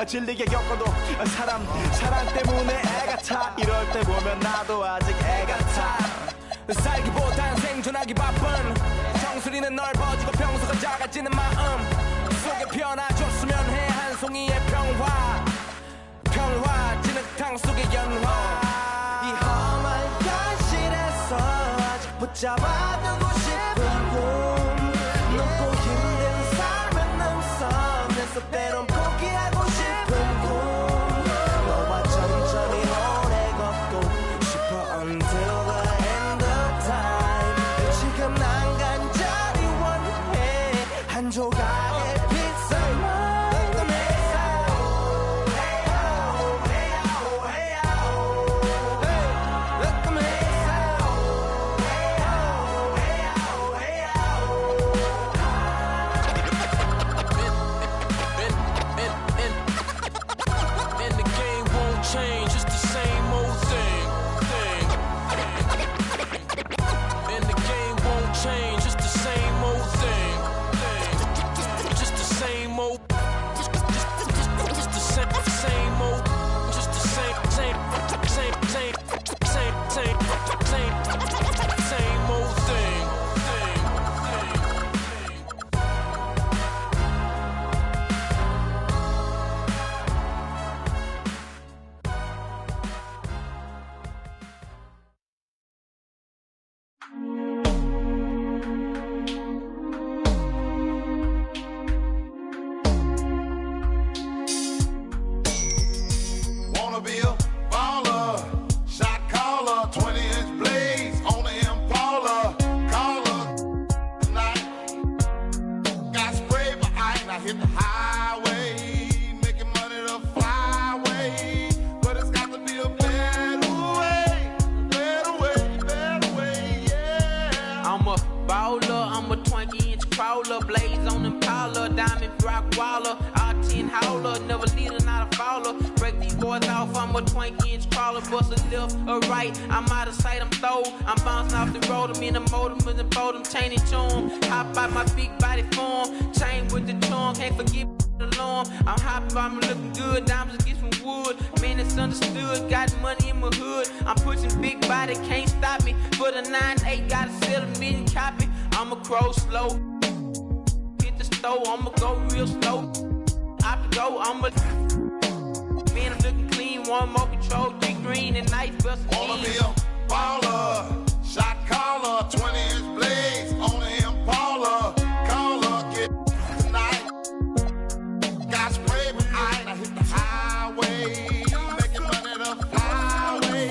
질리게 겪어도 사랑 때문에 애가 타. 이럴 때 보면 나도 아직 애 같아. 살기보단 생존하기 바쁜 정수리는 넓어지고 평소가 작아지는 마음 속에 변화줬으면 해. 한 송이의 평화 진흙탕 속의 연화. 이 험한 현실에서 아직 붙잡아두고 싶은 꿈. 높고 힘든 삶의 능선에서 때론 포기하고 싶은 꿈. 너와 천천히 오래 걷고 싶어 until the end of time. 지금 난 간절히 원해 한 조각의 pizza. Blaze on them collar, diamond rock waller, R10 howler, never leader, not a follower. Break these boys off, I'm a 20-inch crawler, bust a left or right, I'm out of sight, I'm throw. I'm bouncing off the road, I'm in the motor, with the boat, I'm chaining to 'em. Hop out my big body form, chain with the charm, can't forget the alarm. I'm hopping, I'm looking good, diamonds get some wood. Man, it's understood, got money in my hood. I'm pushing big body, can't stop me. For the 9-8, gotta sell a million copy. I'm a crow slow. I'ma go real slow. I have to go, man, I'm looking clean. One more control, 3 green and nice bust. Wanna be a baller, shot caller, 20-inch blades on the Impala. Caller, get tonight. Got spray with ice, I hit the highway. Making money the flyway.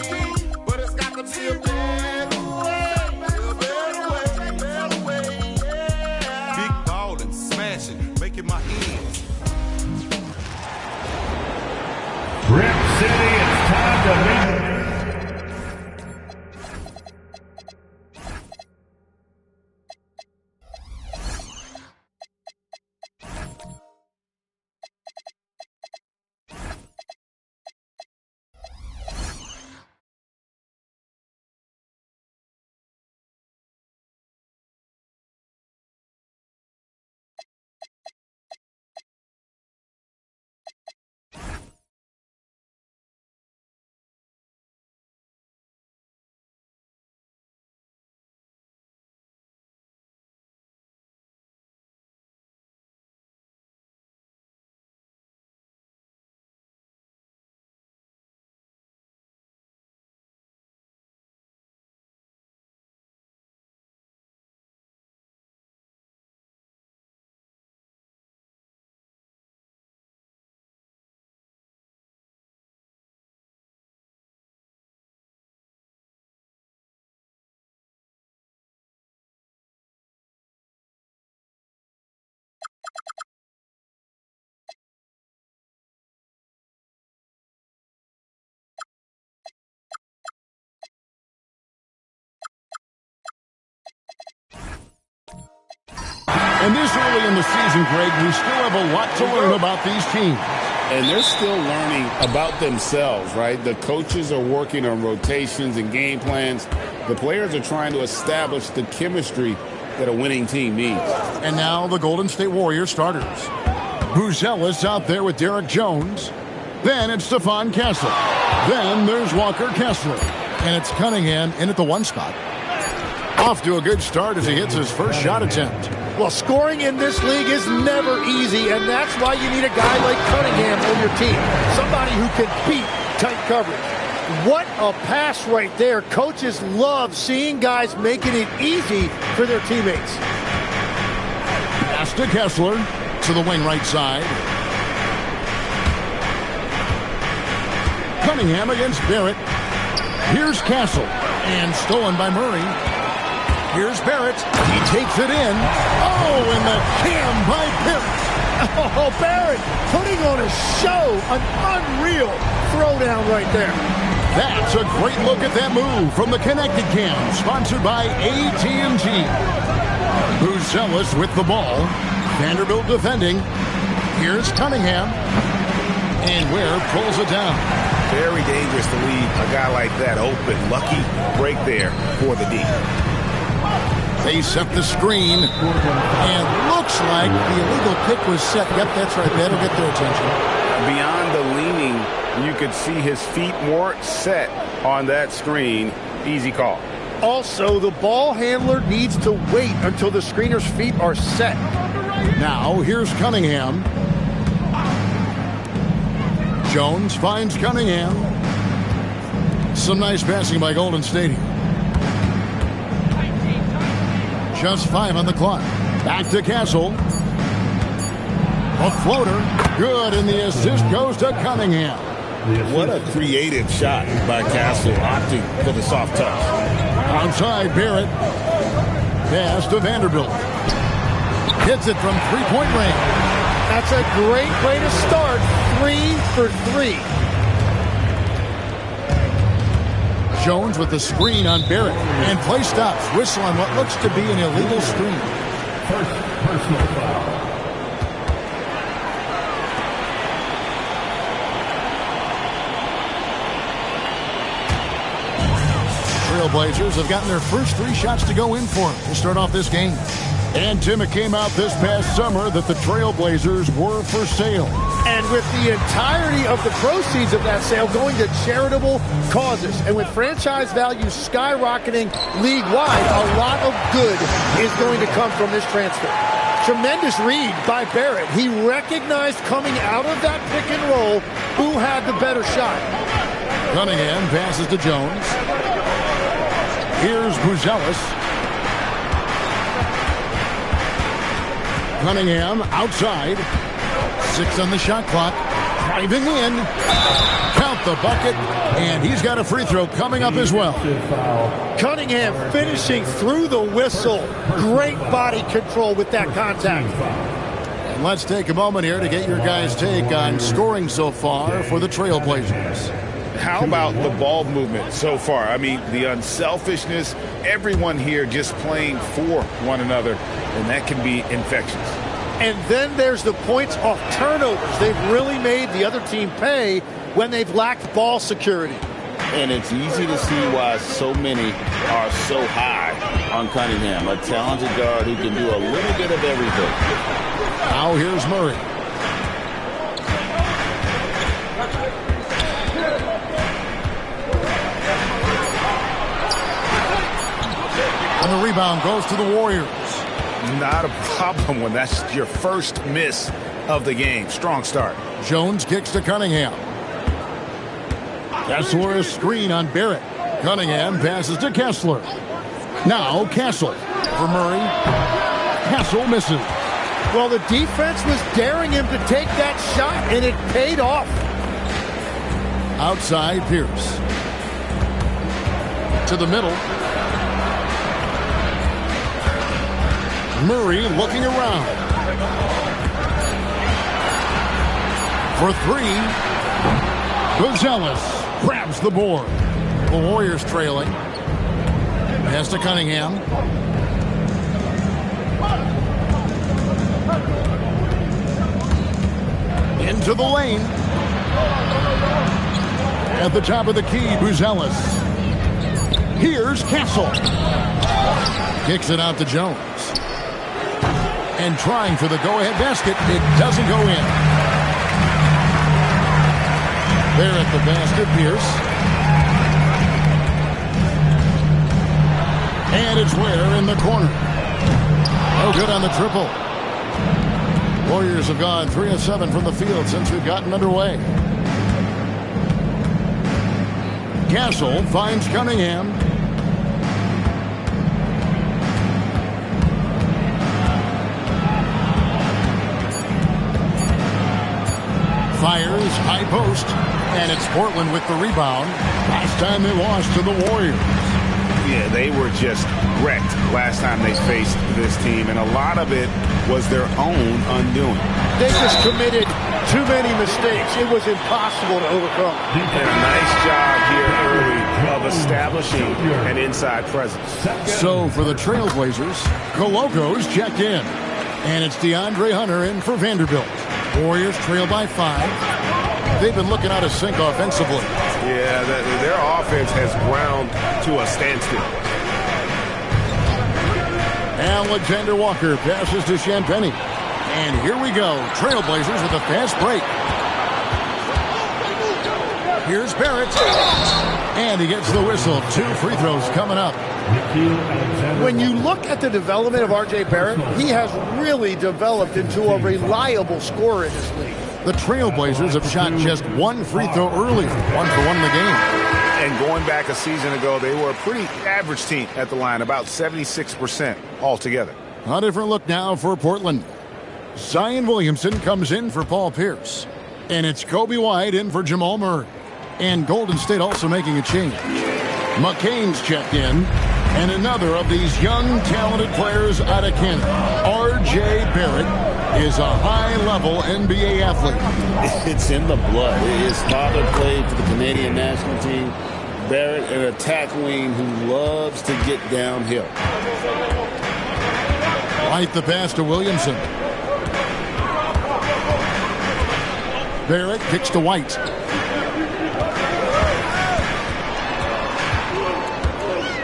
But it's got to be a better way. Making my ends. Rip City, it's time to meet. And this early in the season, Greg, we still have a lot to learn about these teams. And they're still learning about themselves, right? The coaches are working on rotations and game plans. The players are trying to establish the chemistry that a winning team needs. And now the Golden State Warriors starters. Buzelis out there with Derek Jones. Then it's Stephon Castle. Then there's Walker Kessler. And it's Cunningham in at the 1 spot. Off to a good start as he hits his first shot attempt. Well, scoring in this league is never easy, and that's why you need a guy like Cunningham on your team. Somebody who can beat tight coverage. What a pass right there. Coaches love seeing guys making it easy for their teammates. Pass to Kessler to the wing right side. Cunningham against Barrett. Here's Castle, and stolen by Murray. Here's Barrett. He takes it in. Oh, and the cam by Barrett. Oh, Barrett putting on a show. An unreal throwdown right there. That's a great look at that move from the Connected Cam, sponsored by AT&T. Buzelis with the ball. Vanderbilt defending. Here's Cunningham. And Ware pulls it down. Very dangerous to leave a guy like that open. Lucky break there for the D. They set the screen, and looks like the illegal pick was set. Yep, that's right. That'll get their attention. Beyond the leaning, you could see his feet weren't set on that screen. Easy call. Also, the ball handler needs to wait until the screener's feet are set. Now, here's Cunningham. Jones finds Cunningham. Some nice passing by Golden State. Just 5 on the clock. Back to Castle. A floater. Good, and the assist goes to Cunningham. What a creative shot by Castle, opting for the soft touch. Outside, Barrett. Pass to Vanderbilt. Hits it from three-point range. That's a great way to start. 3 for 3. Jones with the screen on Barrett. And play stops. Whistle on what looks to be an illegal screen. First personal foul. Trailblazers have gotten their first 3 shots to go in for them to start off this game. And, Tim, it came out this past summer that the Trailblazers were for sale. And with the entirety of the proceeds of that sale going to charitable causes, and with franchise values skyrocketing league-wide, a lot of good is going to come from this transfer. Tremendous read by Barrett. He recognized coming out of that pick and roll who had the better shot. Cunningham passes to Jones. Here's Buzelis. Cunningham outside. 6 on the shot clock. Driving in. Count the bucket. And he's got a free throw coming up as well. Cunningham finishing through the whistle. Great body control with that contact. And let's take a moment here to get your guys' take on scoring so far for the Trailblazers. How about the ball movement so far? I mean, the unselfishness, everyone here just playing for one another, and that can be infectious. And then there's the points off turnovers. They've really made the other team pay when they've lacked ball security. And it's easy to see why so many are so high on Cunningham, a talented guard who can do a little bit of everything. Now here's Murray. And the rebound goes to the Warriors. Not a problem when that's your first miss of the game. Strong start. Jones kicks to Cunningham. Kessler is screen on Barrett. Cunningham passes to Kessler. Now Castle for Murray. Castle misses. Well, the defense was daring him to take that shot, and it paid off. Outside, Pierce. To the middle. Murray looking around. For 3. Buzelis grabs the board. The Warriors trailing. Pass to Cunningham. Into the lane. At the top of the key, Buzelis. Here's Castle. Kicks it out to Jones. And trying for the go-ahead basket. It doesn't go in. There at the basket, Pierce. And it's Ware in the corner. No good on the triple. Warriors have gone 3 of 7 from the field since we've gotten underway. Castle finds Cunningham. Fires, high post, and it's Portland with the rebound. Last time they lost to the Warriors. Yeah, they were just wrecked last time they faced this team, and a lot of it was their own undoing. They just committed too many mistakes. It was impossible to overcome. And a nice job here early of establishing an inside presence. So for the Trailblazers, Coloco's checked in. And it's DeAndre Hunter in for Vanderbilt. Warriors trail by 5. They've been looking out of sync offensively. Yeah, their offense has ground to a standstill. Alexander Walker passes to Champagnie. And here we go. Trailblazers with a fast break. Here's Barrett. And he gets the whistle. 2 free throws coming up. When you look at the development of R.J. Barrett, he has really developed into a reliable scorer in this league. The Trailblazers have shot just 1 free throw earlier. 1 for 1 in the game. And going back a season ago, they were a pretty average team at the line, about 76% altogether. A different look now for Portland. Zion Williamson comes in for Paul Pierce. And it's Kobe White in for Jamal Murray. And Golden State also making a change. McCain's checked in. And another of these young, talented players out of Canada, R.J. Barrett, is a high-level NBA athlete. It's in the blood. His father played for the Canadian national team. Barrett, an attack wing who loves to get downhill. Right the pass to Williamson. Barrett kicks to White.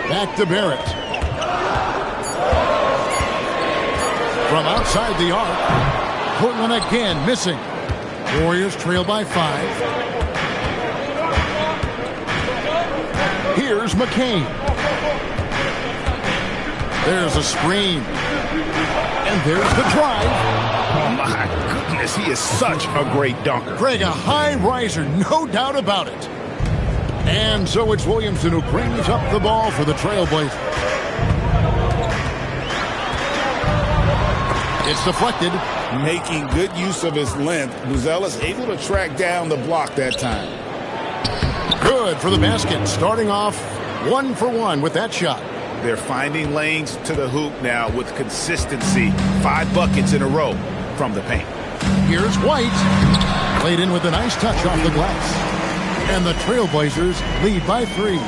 Back to Barrett. From outside the arc, Portland again missing. Warriors trail by 5. Here's McCain. There's a screen. And there's the drive. Oh, my goodness, he is such a great dunker. Greg, a high riser, no doubt about it. And so it's Williamson who brings up the ball for the Trailblazers. It's deflected. Making good use of his length, Buzelis able to track down the block that time. Good for the basket. Starting off 1 for 1 with that shot. They're finding lanes to the hoop now with consistency. 5 buckets in a row from the paint. Here's White. Played in with a nice touch off the glass. And the Trailblazers lead by 3.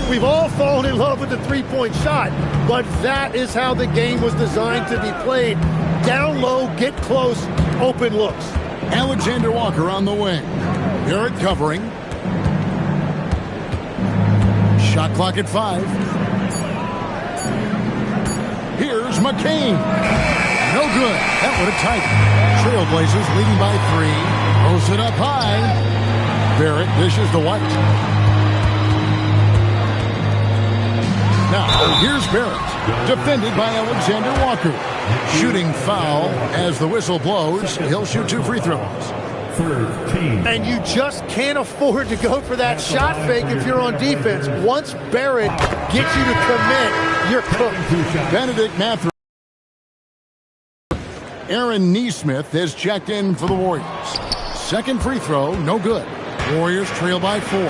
We've all fallen in love with the three-point shot, but that is how the game was designed to be played. Down low, get close, open looks. Alexander Walker on the wing. Barrett covering. Shot clock at 5. Here's McCain. No good. That would have tightened. Trailblazers leading by 3. Throws it up high. Barrett dishes to White. Now, here's Barrett, defended by Alexander Walker. Shooting foul as the whistle blows. He'll shoot 2 free throws. And you just can't afford to go for that shot fake if you're on defense. Once Barrett gets you to commit, you're cooked. Benedict Mathurin. Aaron Nesmith has checked in for the Warriors. Second free throw, no good. Warriors trail by 4.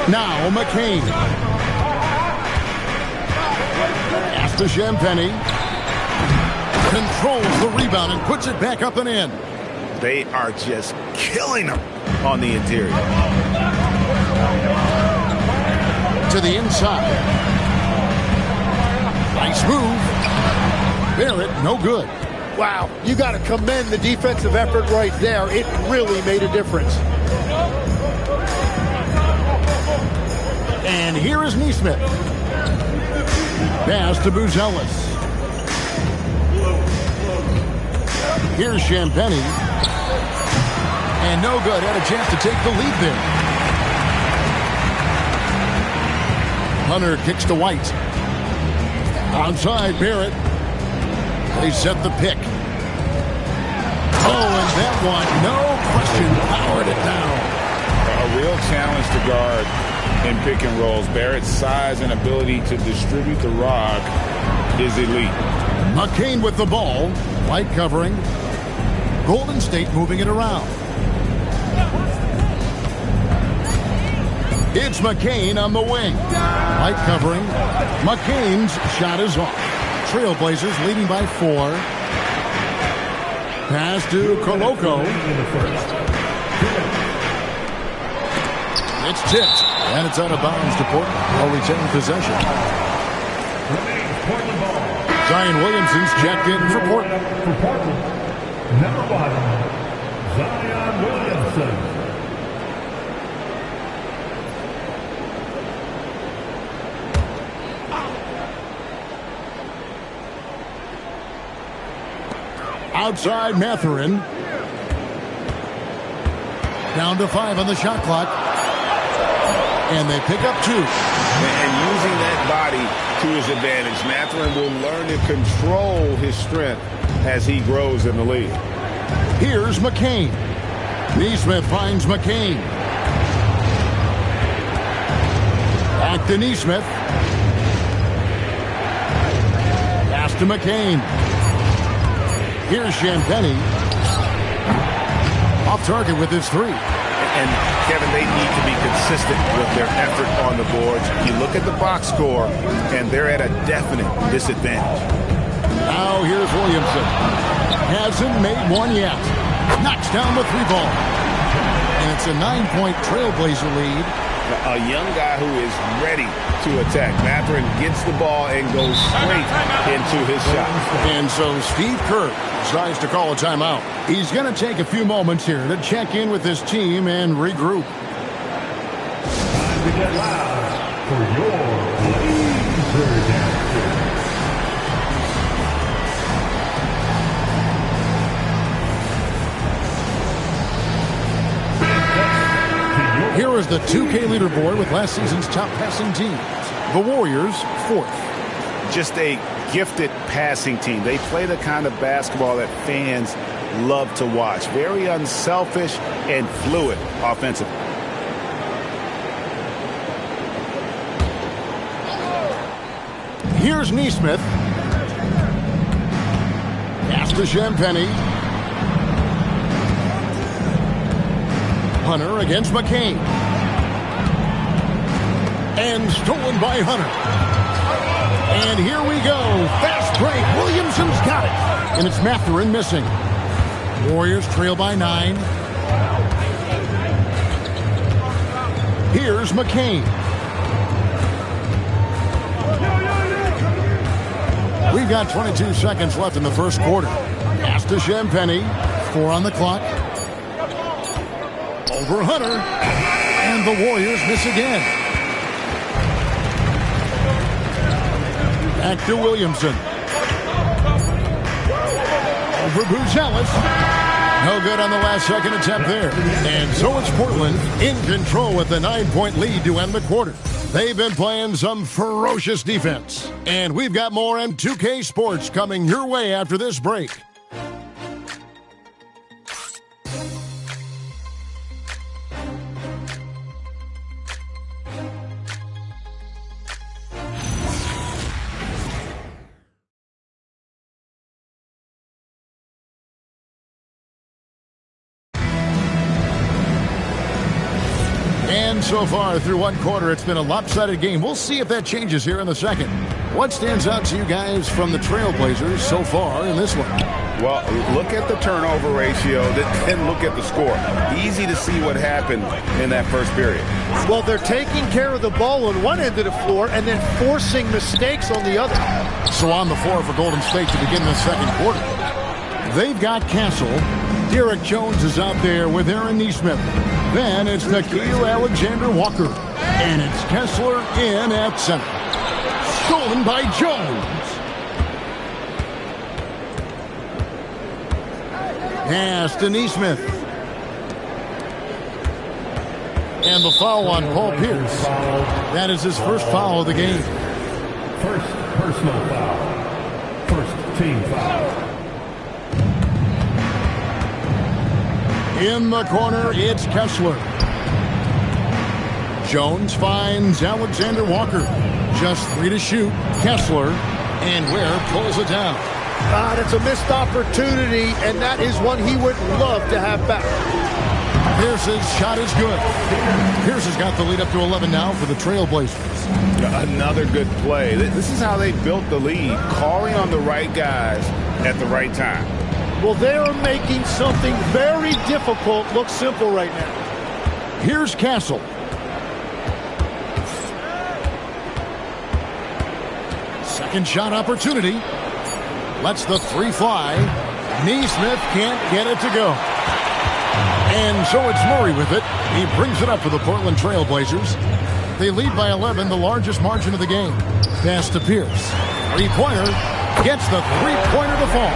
Now McCain. After Champagnie. Controls the rebound and puts it back up and in. They are just killing them on the interior. To the inside. Nice move. Barrett, no good. Wow, you got to commend the defensive effort right there. It really made a difference. And here is Nesmith. Pass to Buzelis. Here's Champagny. And no good. Had a chance to take the lead there. Hunter kicks to White. Outside, Barrett. They set the pick. Oh, and that one, no question, powered it down. A real challenge to guard in pick and rolls. Barrett's size and ability to distribute the rock is elite. McCain with the ball. White covering. Golden State moving it around. It's McCain on the wing. White covering. McCain's shot is off. Trailblazers leading by 4. Pass to Koloko. It's tipped. And it's out of bounds to Portland. They'll retain possession. Zion Williamson's checked in for Portland. Number 1, Zion Williamson. Outside Mathurin. Down to 5 on the shot clock. And they pick up 2. And using that body to his advantage, Mathurin will learn to control his strength as he grows in the league. Here's McCain. Neesmith finds McCain. Back to Neesmith. Pass to McCain. Here's Champagny. Off target with his 3. And, Kevin, they need to be consistent with their effort on the boards. You look at the box score, and they're at a definite disadvantage. Now here's Williamson. Hasn't made one yet. Knocks down the 3-ball. And it's a 9-point Trailblazer lead. A young guy who is ready to attack. Mathurin gets the ball and goes straight into his shot. And so Steve Kerr decides to call a timeout. He's going to take a few moments here to check in with his team and regroup. Time to get loud for your Blazer Dance. Here is the 2K leaderboard with last season's top passing teams. The Warriors, 4th. Just a gifted passing team. They play the kind of basketball that fans love to watch. Very unselfish and fluid offensively. Here's Neesmith. Pass to Champagny. Hunter against McCain. And stolen by Hunter. And here we go. Fast break. Williamson's got it. And it's Mathurin missing. Warriors trail by 9. Here's McCain. We've got 22 seconds left in the first quarter. Pass to Champagny. 4 on the clock. Over Hunter. And the Warriors miss again. Back to Williamson. Over Buzelis. No good on the last second attempt there. And so it's Portland in control with a 9-point lead to end the quarter. They've been playing some ferocious defense. And we've got more M2K Sports coming your way after this break. And so far through one quarter, it's been a lopsided game. We'll see if that changes here in the second. What stands out to you guys from the Trailblazers so far in this one? Well, look at the turnover ratio, then look at the score. Easy to see what happened in that first period. Well, they're taking care of the ball on one end of the floor and then forcing mistakes on the other. So on the floor for Golden State to begin the second quarter. They've got Castle. Derek Jones is out there with Aaron Neesmith. Then it's Nickeil Alexander-Walker. And it's Kessler in at center. Stolen by Jones. Pass to Neesmith. And the foul on Paul Pierce. That is his first foul of the game. First personal foul. First team foul. In the corner, it's Kessler. Jones finds Alexander Walker. Just 3 to shoot. Kessler, and Ware pulls it down. That's a missed opportunity, and that is one he would love to have back. Pierce's shot is good. Pierce has got the lead up to 11 now for the Trailblazers. Another good play. This is how they built the lead, calling on the right guys at the right time. Well, they are making something very difficult look simple right now. Here's Castle. Second shot opportunity. Lets the 3 fly. Neesmith can't get it to go. And so it's Murray with it. He brings it up for the Portland Trailblazers. They lead by 11, the largest margin of the game. Pass to Pierce. 3-pointer. Gets the 3-pointer to fall.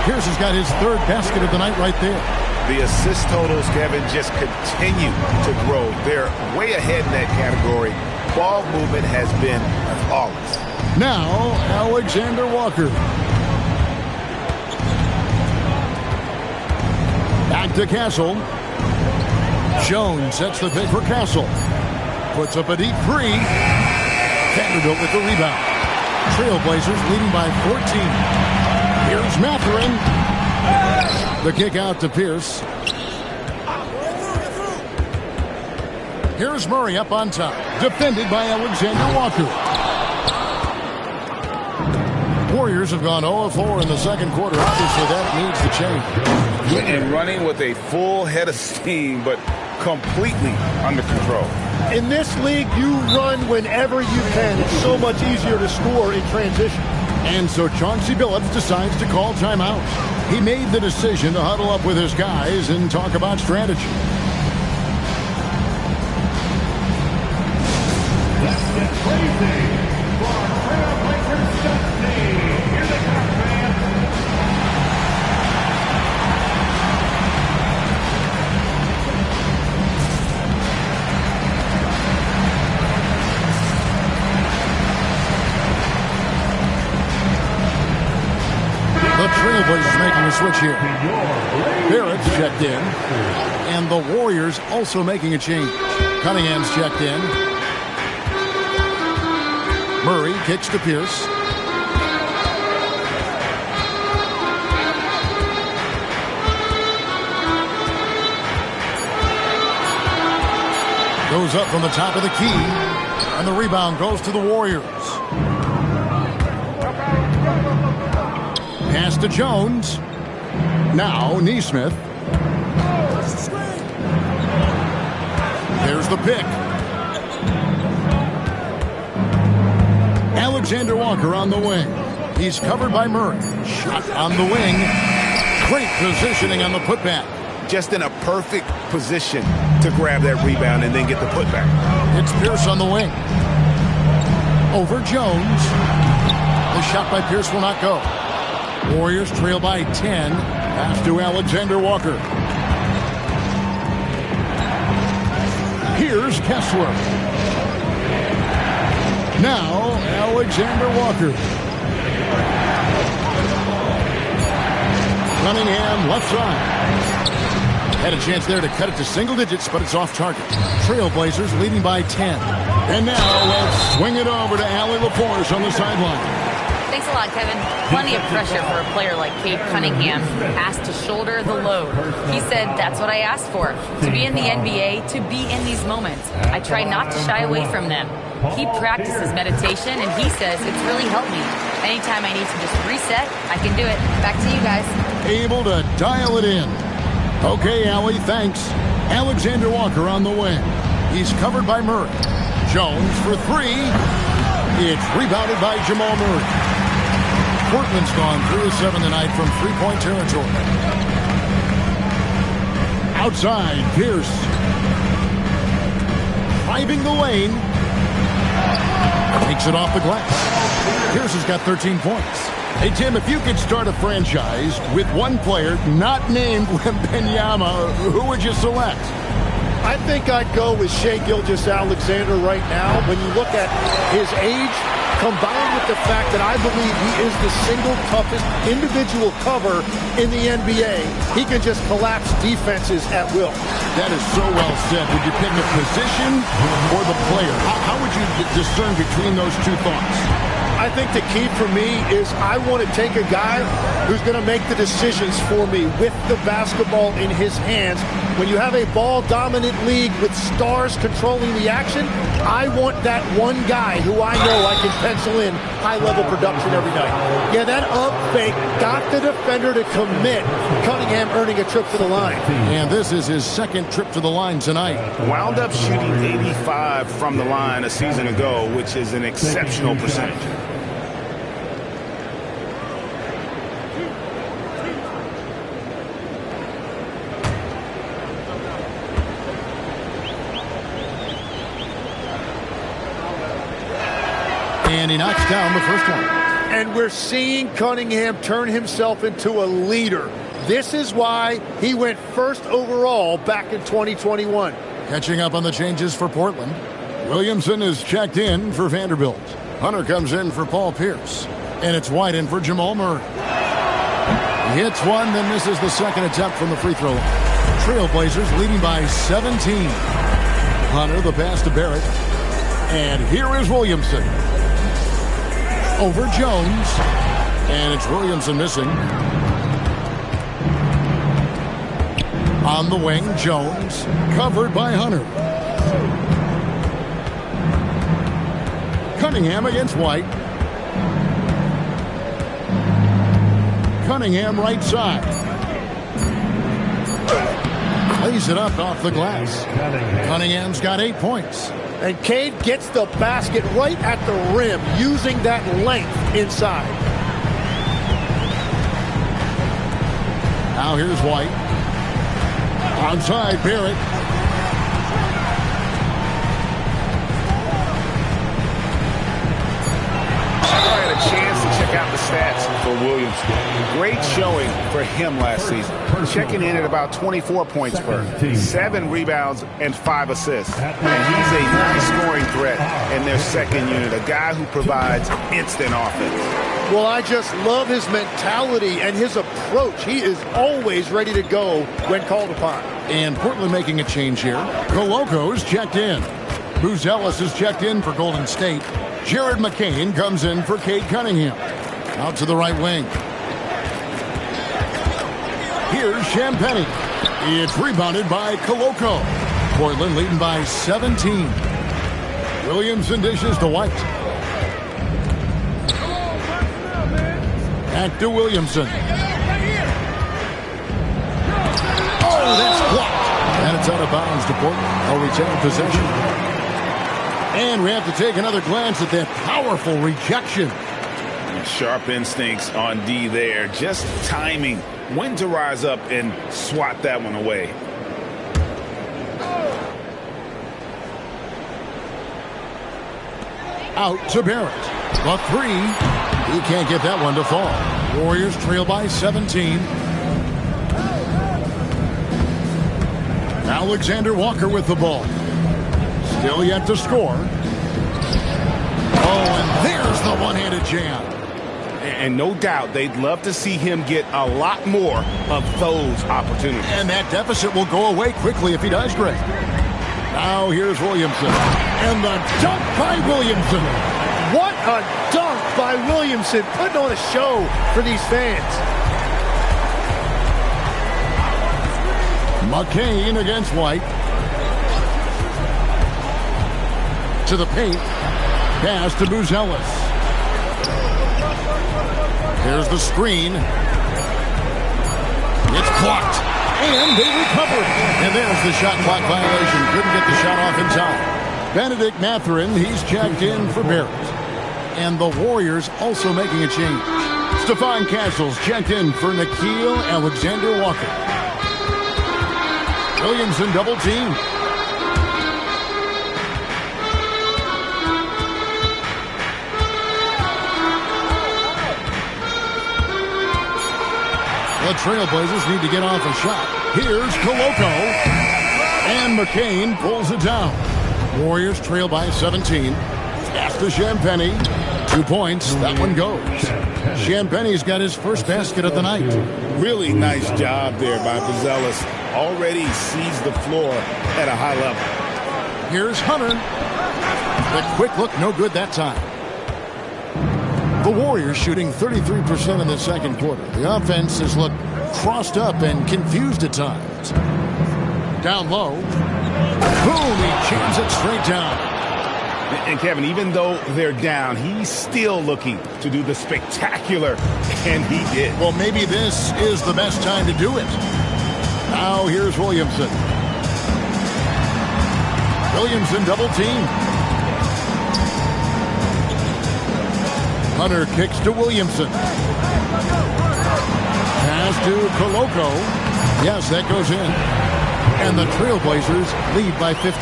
Pierce has got his 3rd basket of the night right there. The assist totals, Kevin, just continue to grow. They're way ahead in that category. Ball movement has been flawless. Now, Alexander Walker. Back to Castle. Jones sets the pick for Castle. Puts up a deep 3. Vanderbilt with the rebound. Trailblazers leading by 14. Here's Mathurin. The kick out to Pierce. Here's Murray up on top. Defended by Alexander Walker. Warriors have gone 0-4 in the second quarter. Obviously, that needs to change. And running with a full head of steam, but completely under control. In this league, you run whenever you can. It's so much easier to score in transition. And so Chauncey Billups decides to call timeout. He made the decision to huddle up with his guys and talk about strategy. Let's get crazy for Trailblazers destiny. Here they come, fans. The Trailblazers making a switch here. Barrett's checked in. And the Warriors also making a change. Cunningham's checked in. Murray kicks to Pierce. Goes up from the top of the key. And the rebound goes to the Warriors. Pass to Jones. Now Neesmith. There's the pick. Alexander Walker on the wing. He's covered by Murray. Shot on the wing. Great positioning on the putback. Just in a perfect position to grab that rebound and then get the putback. It's Pierce on the wing. Over Jones. The shot by Pierce will not go. Warriors trail by 10. Pass to Alexander Walker. Here's Kessler. Now, Alexander Walker. Cunningham left side. Had a chance there to cut it to single digits, but it's off target. Trailblazers leading by 10. And now let's swing it over to Allie LaForce on the sideline. Thanks a lot, Kevin. Plenty of pressure for a player like Cade Cunningham, asked to shoulder the load. He said, that's what I asked for, to be in the NBA, to be in these moments. I try not to shy away from them. He practices meditation, and he says it's really helped me. Anytime I need to just reset, I can do it. Back to you guys. Able to dial it in. Okay, Allie, thanks. Alexander Walker on the wing. He's covered by Murray. Jones for 3. It's rebounded by Jamal Murray. Portland's gone 3 of 7 tonight from three-point territory. Outside, Pierce. Driving the lane. Takes it off the glass. Pierce has got 13 points. Hey, Tim, if you could start a franchise with one player not named Wembanyama, who would you select? I think I'd go with Shai Gilgeous-Alexander right now. When you look at his age, combined with the fact that I believe he is the single toughest individual cover in the NBA, he can just collapse defenses at will. That is so well said. Would you pick a position or the player? How would you discern between those two thoughts? I think the key for me is I want to take a guy who's going to make the decisions for me with the basketball in his hands. When you have a ball-dominant league with stars controlling the action, I want that one guy who I know I can pencil in high-level production every night. Yeah, that up fake got the defender to commit. Cunningham earning a trip to the line. And this is his second trip to the line tonight. Wound up shooting 85 from the line a season ago, which is an exceptional percentage. And he knocks down the first one. And we're seeing Cunningham turn himself into a leader. This is why he went first overall back in 2021. Catching up on the changes for Portland. Williamson is checked in for Vanderbilt. Hunter comes in for Paul Pierce. And it's White in for Jamal Murray. He hits one, then misses the second attempt from the free throw line. Trailblazers leading by 17. Hunter, the pass to Barrett. And here is Williamson. Over Jones. And it's Williamson missing. On the wing, Jones. Covered by Hunter. Cunningham against White. Cunningham right side. Lays it up off the glass. Cunningham's got 8 points. And Cade gets the basket right at the rim, using that length inside. Now here's White. Onside, Barrett. I had a chance to check out the stats for Williams. Great showing for him last season. Checking in at about 24 points per, 7 rebounds, and 5 assists. And he's a nice scoring threat in their second unit, a guy who provides instant offense. Well, I just love his mentality and his approach. He is always ready to go when called upon. And Portland making a change here. Coloco's checked in. Buzelis is checked in for Golden State. Jared McCain comes in for Cade Cunningham. Out to the right wing. Here's Champagnie. It's rebounded by Coloco. Portland leading by 17. Williamson dishes to White. Back to Williamson. Oh, that's blocked. And it's out of bounds to Portland. They'll retain possession. And we have to take another glance at that powerful rejection. Sharp instincts on D there. Just timing when to rise up and swat that one away. Out to Barrett. A three. He can't get that one to fall. Warriors trail by 17. Alexander Walker with the ball. Still yet to score. Oh, and there's the one-handed jam. And no doubt they'd love to see him get a lot more of those opportunities. And that deficit will go away quickly if he does great. Now here's Williamson. And the dunk by Williamson. What a dunk by Williamson, putting on a show for these fans. McCain against White. To the paint. Pass to Buzelis. Here's the screen. It's blocked. And they recover it. And there's the shot clock violation. Couldn't get the shot off in time. Benedict Mathurin, he's checked in for Barrett. And the Warriors also making a change. Stephon Castles checked in for Nickeil Alexander-Walker. Williamson double team. The Trailblazers need to get off a shot. Here's Koloko. And McCain pulls it down. Warriors trail by 17. Pass to Champagny. 2 points. That one goes. Champagny's got his first basket of the night. Really nice job there by Buzelis. Already sees the floor at a high level. Here's Hunter. The quick look, no good that time. The Warriors shooting 33% in the second quarter. The offense has looked crossed up and confused at times. Down low. Boom, he jams it straight down. And Kevin, even though they're down, he's still looking to do the spectacular, and he did. Well, maybe this is the best time to do it. Now here's Williamson. Williamson double team. Hunter kicks to Williamson. Pass to Koloko. Yes, that goes in. And the Trailblazers lead by 15.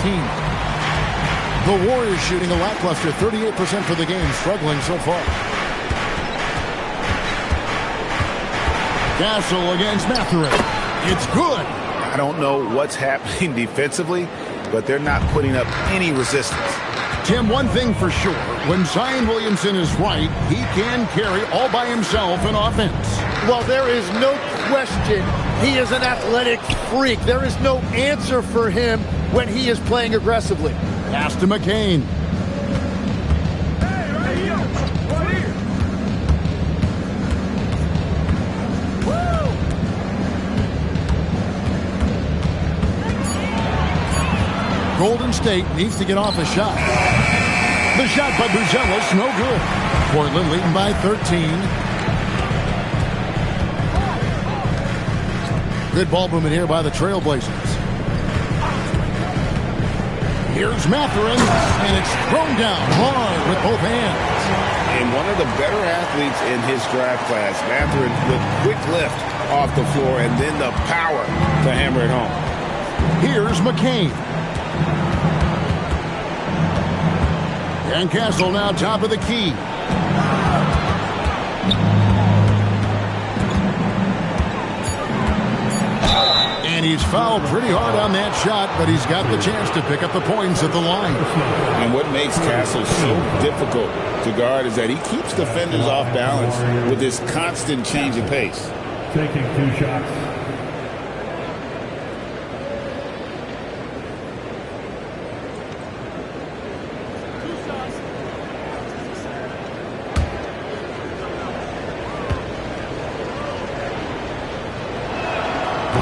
The Warriors shooting a lackluster 38% for the game, struggling so far. Castle against Mathurin. It's good. I don't know what's happening defensively, but they're not putting up any resistance. Tim, one thing for sure, when Zion Williamson is right, he can carry all by himself in offense. Well, there is no question he is an athletic freak. There is no answer for him when he is playing aggressively. Pass to McCain. Golden State needs to get off a shot. The shot by Buzelis, no good. Portland leading by 13. Good ball movement here by the Trailblazers. Here's Mathurin, and it's thrown down hard with both hands. And one of the better athletes in his draft class, Mathurin, with quick lift off the floor and then the power to hammer it home. Here's McCain. And Castle now top of the key. And he's fouled pretty hard on that shot, but he's got the chance to pick up the points at the line. And what makes Castle so difficult to guard is that he keeps defenders off balance with his constant change of pace. Taking 2 shots.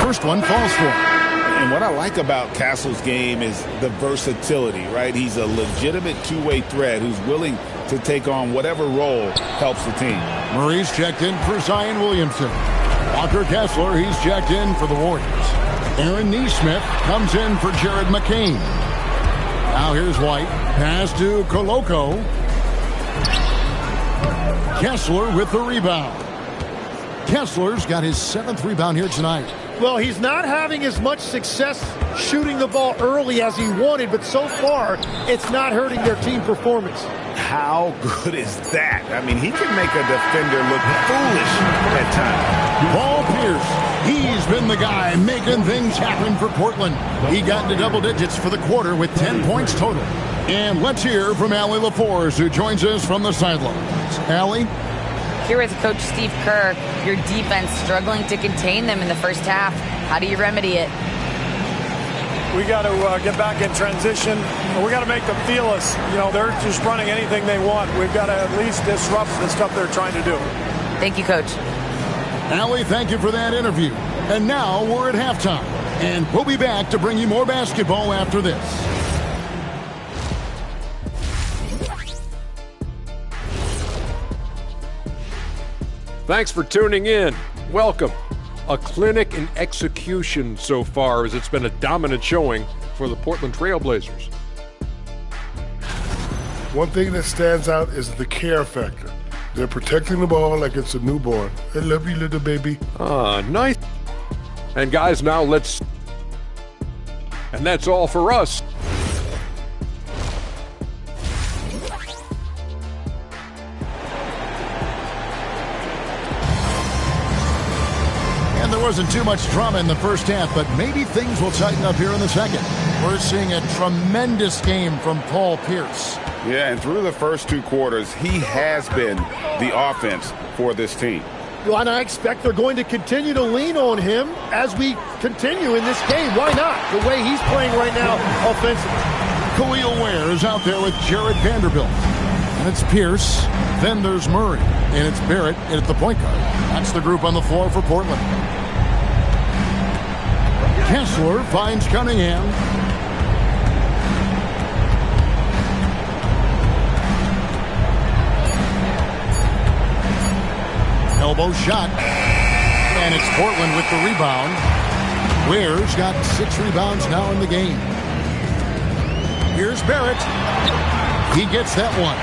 First one falls for him. And what I like about Castle's game is the versatility, right? He's a legitimate two-way threat who's willing to take on whatever role helps the team. Murray's checked in for Zion Williamson. Walker Kessler, he's checked in for the Warriors. Aaron Nesmith comes in for Jared McCain. Now here's White. Pass to Koloko. Kessler with the rebound. Kessler's got his 7th rebound here tonight. Well, he's not having as much success shooting the ball early as he wanted, but so far, it's not hurting their team performance. How good is that? I mean, he can make a defender look foolish at times. Paul Pierce, he's been the guy making things happen for Portland. He got into double digits for the quarter with 10 points total. And let's hear from Allie LaForce, who joins us from the sidelines. Allie? Here with Coach Steve Kerr, your defense struggling to contain them in the first half. How do you remedy it? We got to get back in transition. We got to make them feel us. You know, they're just running anything they want. We've got to at least disrupt the stuff they're trying to do. Thank you, Coach. Allie, thank you for that interview. And now we're at halftime. And we'll be back to bring you more basketball after this. Thanks for tuning in. Welcome. A clinic in execution so far, as it's been a dominant showing for the Portland Trailblazers. One thing that stands out is the care factor. They're protecting the ball like it's a newborn. I love you, little baby. Ah, nice. And guys, now let's... And that's all for us. wasn't too much drama in the first half, but maybe things will tighten up here in the second. We're seeing a tremendous game from Paul Pierce. Yeah, and through the first 2 quarters, he has been the offense for this team. Well, and I expect they're going to continue to lean on him as we continue in this game. Why not? The way he's playing right now offensively. Khalil Ware is out there with Jared Vanderbilt. And it's Pierce. Then there's Murray. And it's Barrett at the point guard. That's the group on the floor for Portland. Kessler finds Cunningham. Elbow shot. And it's Portland with the rebound. Ware's got 6 rebounds now in the game. Here's Barrett. He gets that one.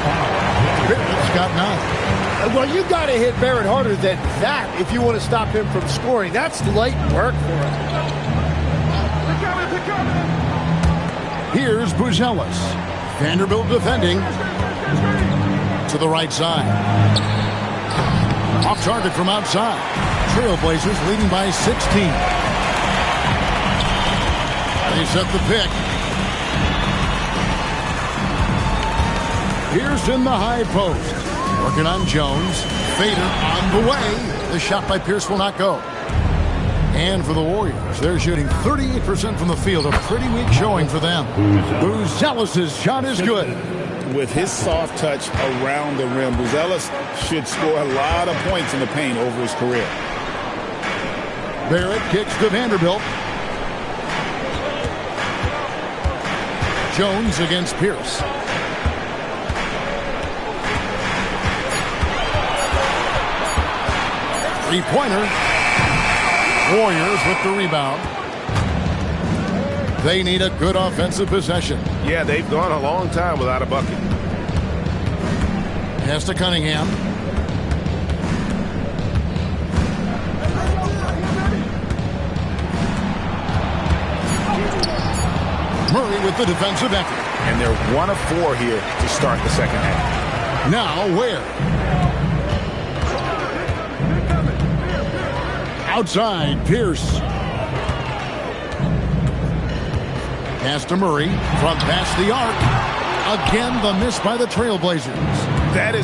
Barrett's got 9. Well, you got to hit Barrett harder than that if you want to stop him from scoring. That's light work for him. Here's Buzelis. Vanderbilt defending. To the right side. Off target from outside. Trailblazers leading by 16. They set the pick. Here's in the high post. Working on Jones. Fader on the way. The shot by Pierce will not go. And for the Warriors, they're shooting 38% from the field. A pretty weak showing for them. Buzelis' shot is good. With his soft touch around the rim, Buzelis should score a lot of points in the paint over his career. Barrett kicks to Vanderbilt. Jones against Pierce. Three-pointer. Warriors with the rebound. They need a good offensive possession. Yeah, they've gone a long time without a bucket. Pass to Cunningham. Murray with the defensive effort. And they're 1 of 4 here to start the second half. Now Ware. Outside, Pierce. Pass to Murray from past the arc. Again, the miss by the Trailblazers. That is